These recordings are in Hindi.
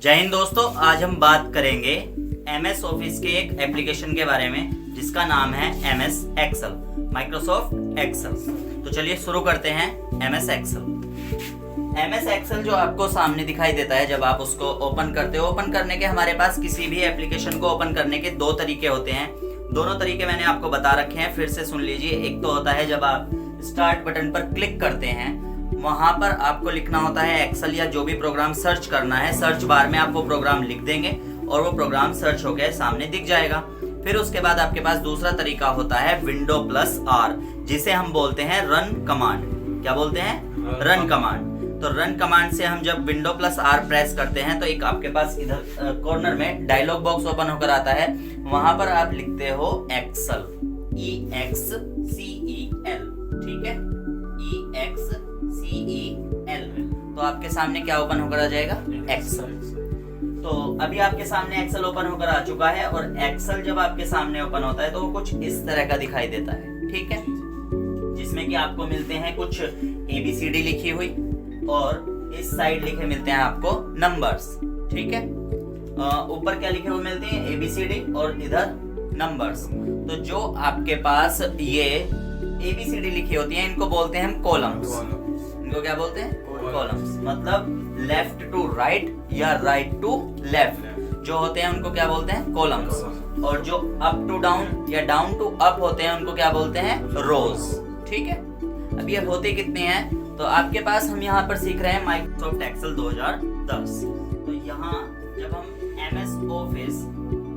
जय हिंद दोस्तों, आज हम बात करेंगे एमएस ऑफिस के एक एप्लीकेशन के बारे में जिसका नाम है एमएस एक्सेल, माइक्रोसॉफ्ट एक्सेल। तो चलिए शुरू करते हैं एमएस एक्सेल। एमएस एक्सेल जो आपको सामने दिखाई देता है जब आप उसको ओपन करते हो, ओपन करने के हमारे पास किसी भी एप्लीकेशन को ओपन करने के दो तरीके होते हैं। दोनों तरीके मैंने आपको बता रखे हैं, फिर से सुन लीजिए। एक तो होता है जब आप स्टार्ट बटन पर क्लिक करते हैं, वहां पर आपको लिखना होता है एक्सेल या जो भी प्रोग्राम सर्च करना है, सर्च बार में आप वो प्रोग्राम लिख देंगे और वो प्रोग्राम सर्च होकर सामने दिख जाएगा। फिर उसके बाद आपके पास दूसरा तरीका होता है विंडो प्लस आर, जिसे हम बोलते हैं रन कमांड। क्या बोलते हैं? Run command. तो रन कमांड से हम जब विंडो प्लस आर प्रेस करते हैं तो एक आपके पास इधर कॉर्नर में डायलॉग बॉक्स ओपन होकर आता है, वहां पर आप लिखते हो एक्सेल, EXCEL, ठीक है, EXCEL। तो आपके सामने क्या ओपन होकर आ जाएगा? एक्सेल। तो अभी आपके सामने एक्सेल ओपन होकर आ चुका है और एक्सेल जब आपके सामने ओपन होता है तो वो कुछ इस तरह का दिखाई देता है, ठीक है, जिसमें कि आपको मिलते हैं कुछ ABCD लिखी हुई और इस साइड लिखे मिलते हैं आपको नंबर्स, ठीक है। ऊपर क्या लिखे हुए मिलते हैं? ABCD और इधर नंबर्स। तो जो आपके पास ये ABCD लिखी होती है इनको बोलते हैं हम कॉलम्स। इनको क्या बोलते हैं? कॉलम्स। मतलब लेफ्ट टू राइट या राइट टू लेफ्ट जो होते हैं उनको क्या बोलते हैं? कॉलम्स। और जो अप टू डाउन या डाउन टू अप होते हैं उनको क्या बोलते हैं? रोज, ठीक है। अब ये होते कितने हैं? तो आपके पास हम यहाँ पर सीख रहे हैं माइक्रोसॉफ्ट एक्सेल 2010। तो यहाँ जब हम MS ऑफिस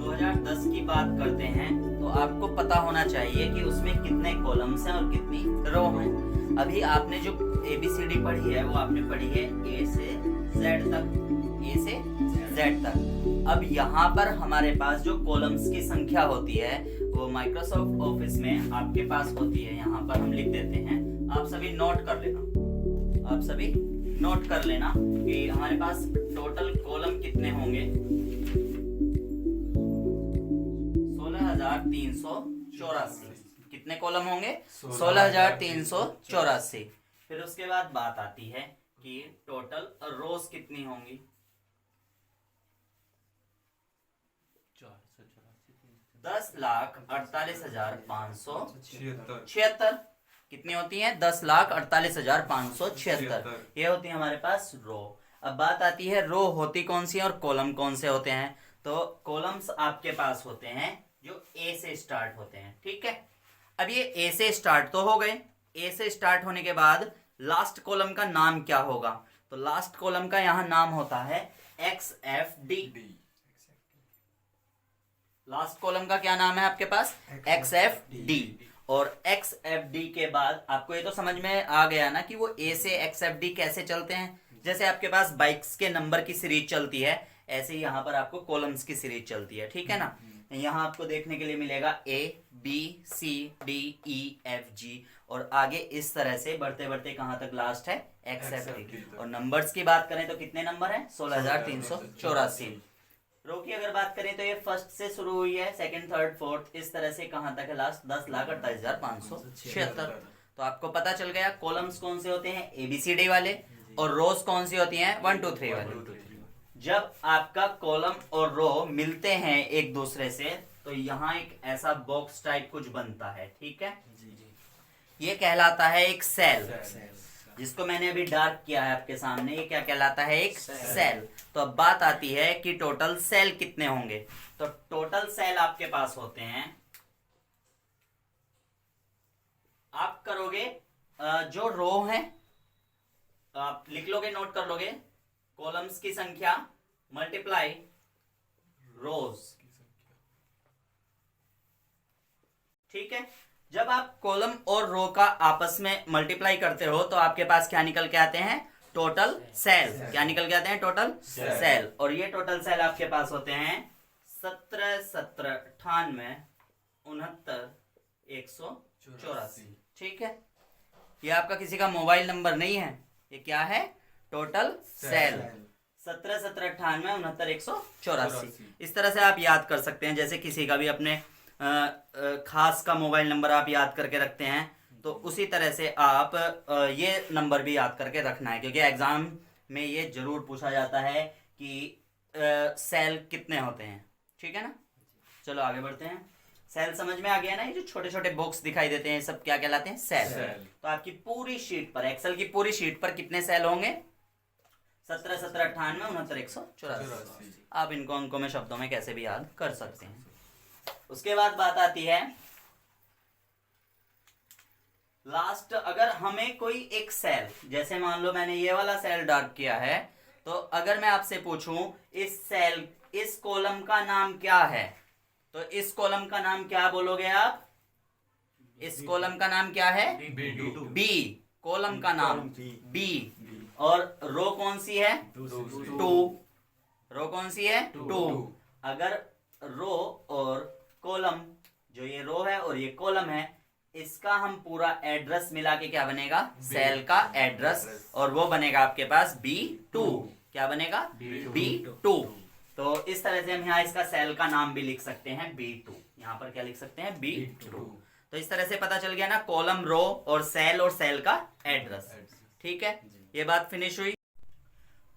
2010 की बात करते हैं तो आपको पता होना चाहिए कि उसमें कितने कॉलम्स हैं और कितनी रो हैं। अभी आपने जो ABCD पढ़ी है वो आपने पढ़ी है A से Z तक, A से Z तक। अब यहाँ पर हमारे पास जो कॉलम्स की संख्या होती है वो माइक्रोसॉफ्ट ऑफिस में आपके पास होती है, यहाँ पर हम लिख देते हैं। आप सभी नोट कर लेना, आप सभी नोट कर लेना कि हमारे पास टोटल कॉलम कितने होंगे। 16,384। कितने कॉलम होंगे? 16,384। फिर उसके बाद बात आती है कि टोटल रोज कितनी होंगी? 10,48,576। कितनी होती हैं? 10,48,576। ये होती है हमारे पास रो। अब बात आती है रो होती कौन सी है और कॉलम कौन से होते हैं। तो कॉलम्स आपके पास होते हैं जो A से स्टार्ट होते हैं, ठीक है। अब ये A से स्टार्ट तो हो गए। A से स्टार्ट होने के बाद लास्ट कॉलम का नाम क्या होगा? तो लास्ट कॉलम का यहां नाम होता है XFD। लास्ट कॉलम का क्या नाम है आपके पास? XFD। और XFD के बाद आपको ये तो समझ में आ गया ना कि वो A से XFD कैसे चलते हैं। जैसे आपके पास बाइक्स के नंबर की सीरीज चलती है, ऐसे ही यहाँ पर आपको कॉलम्स की सीरीज चलती है, ठीक है ना। यहाँ आपको देखने के लिए मिलेगा A B C D E F G और आगे इस तरह से बढ़ते बढ़ते कहाँ तक लास्ट है? XFD। और नंबर्स की बात करें तो कितने नंबर हैं? 16,384। रो की अगर बात करें तो ये फर्स्ट से शुरू हुई है, सेकंड, थर्ड, फोर्थ, इस तरह से कहाँ तक है लास्ट? 10,48,576। तो आपको पता चल गया कॉलम्स कौन से होते हैं? ABCD वाले। और रोज कौन सी होती हैं? 1 2 3 वाले। जब आपका कॉलम और रो मिलते हैं एक दूसरे से तो यहाँ एक ऐसा बॉक्स टाइप कुछ बनता है, ठीक है। ये कहलाता है एक सेल, जिसको मैंने अभी डार्क किया है आपके सामने। ये क्या कहलाता है? एक सेल। तो अब बात आती है कि टोटल सेल कितने होंगे। तो टोटल सेल आपके पास होते हैं, आप करोगे जो रो है आप लिख लोगे, नोट कर लोगे, कॉलम्स की संख्या मल्टीप्लाई रोज, ठीक है। जब आप कॉलम और रो का आपस में मल्टीप्लाई करते हो तो आपके पास क्या निकल के आते हैं? Total sale. क्या निकल के आते हैं? Total sale. और ये टोटल सेल आपके पास होते हैं 17 17 98 69 184, ठीक है। ये आपका किसी का मोबाइल नंबर नहीं है, ये क्या है? Total sale. 17 17 98 69 184। इस तरह से आप याद कर सकते हैं। जैसे किसी का भी अपने खास का मोबाइल नंबर आप याद करके रखते हैं तो उसी तरह से आप ये नंबर भी याद करके रखना है, क्योंकि एग्जाम में ये जरूर पूछा जाता है कि सेल कितने होते हैं, ठीक है ना। चलो आगे बढ़ते हैं। सेल समझ में आ गया ना, ये जो छोटे छोटे बॉक्स दिखाई देते हैं सब क्या कहलाते हैं, सेल। तो आपकी पूरी शीट पर, एक्सेल की पूरी शीट पर कितने सेल होंगे, 17 17 98 69 184। आप इनको अंकों में शब्दों में कैसे भी याद कर सकते हैं। उसके बाद बात आती है लास्ट, अगर हमें कोई एक सेल, जैसे मान लो मैंने ये वाला सेल डार्क किया है, तो अगर मैं आपसे पूछूं इस सेल, इस कॉलम का नाम क्या है, तो इस कॉलम का नाम क्या बोलोगे आप, इस कॉलम का नाम क्या है, बी। कॉलम का नाम बी। और रो कौन सी है, 2। रो कौन सी है, 2। अगर रो और कॉलम, जो ये रो है और ये कॉलम है, इसका हम पूरा एड्रेस मिला के क्या बनेगा, सेल का एड्रेस, और वो बनेगा आपके पास B2। क्या बनेगा, B2। तो इस तरह से हम यहाँ इसका सेल का नाम भी लिख सकते हैं B2। यहाँ पर क्या लिख सकते हैं, B2। तो इस तरह से पता चल गया ना, कॉलम, रो और सेल का एड्रेस। ठीक है, ये बात फिनिश हुई।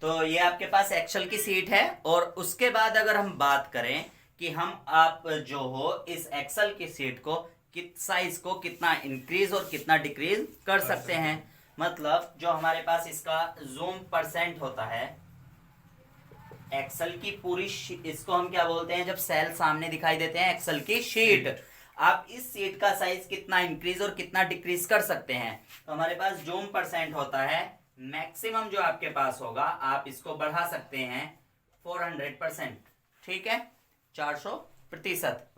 तो ये आपके पास एक्सेल की सीट है। और उसके बाद अगर हम बात करें कि हम आप जो हो इस एक्सेल की सीट को साइज को कितना इंक्रीज और कितना डिक्रीज कर सकते हैं, मतलब जो हमारे पास इसका जूम परसेंट होता है एक्सेल की पूरी, इसको हम क्या बोलते हैं, जब सेल सामने दिखाई देते हैं एक्सेल की शीट, आप इस शीट का साइज कितना इंक्रीज और कितना डिक्रीज कर सकते हैं। तो हमारे पास जूम परसेंट होता है, मैक्सिमम जो आपके पास होगा आप इसको बढ़ा सकते हैं 400%, ठीक है, 400%।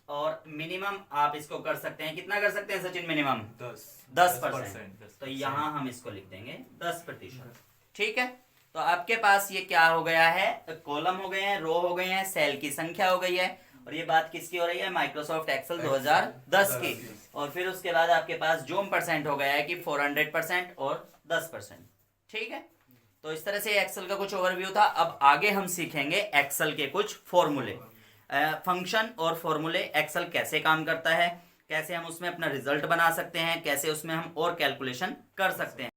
और मिनिमम आप इसको कर सकते हैं, कितना कर सकते हैं सचिन, मिनिमम 10%। तो यहां हम इसको लिख देंगे 10%, ठीक है। तो आपके पास ये क्या हो गया है, कॉलम हो गए हैं, रो हो गए हैं, सेल की संख्या हो गई है। और ये बात किसकी हो रही है, माइक्रोसॉफ्ट एक्सेल 2010 की। और फिर उसके बाद आपके पास जूम परसेंट हो गया है कि 400% और 10%, ठीक है। तो इस तरह से एक्सेल का कुछ ओवरव्यू था। अब आगे हम सीखेंगे एक्सेल के कुछ फॉर्मूले, फंक्शन और फॉर्मूले, एक्सेल कैसे काम करता है, कैसे हम उसमें अपना रिजल्ट बना सकते हैं, कैसे उसमें हम और कैलकुलेशन कर सकते हैं।